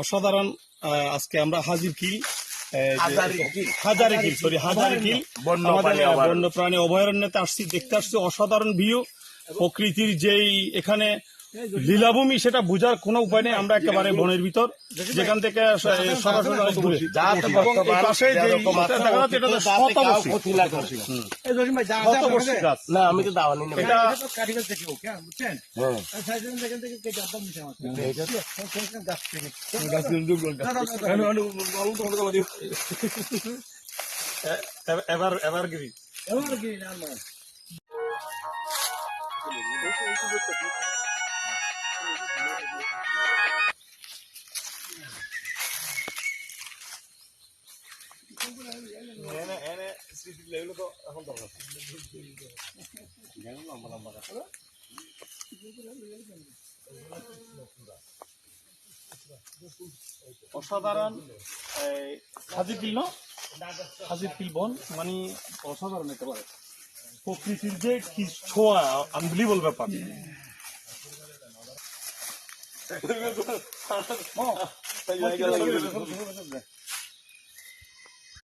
অসাধারণ। আজকে আমরা হাজিরকিল বন্যপ্রাণী অভয়ারণ্যতে আসছি, দেখতে আসছি অসাধারণ ভিউ। প্রকৃতির যেই এখানে লীলাভূমি সেটা বোঝার কোনো উপায় নেই। আমরা একেবারে বনের ভিতর, যেখান থেকে আমি তো দাওয়ানি এভারগ্রিন। অসাধারণ হাজিরকিল বন মানে অসাধারণ একেবারে। প্রকৃতির যে কি ছোঁয়া, আনবিলিভেবল ব্যাপার।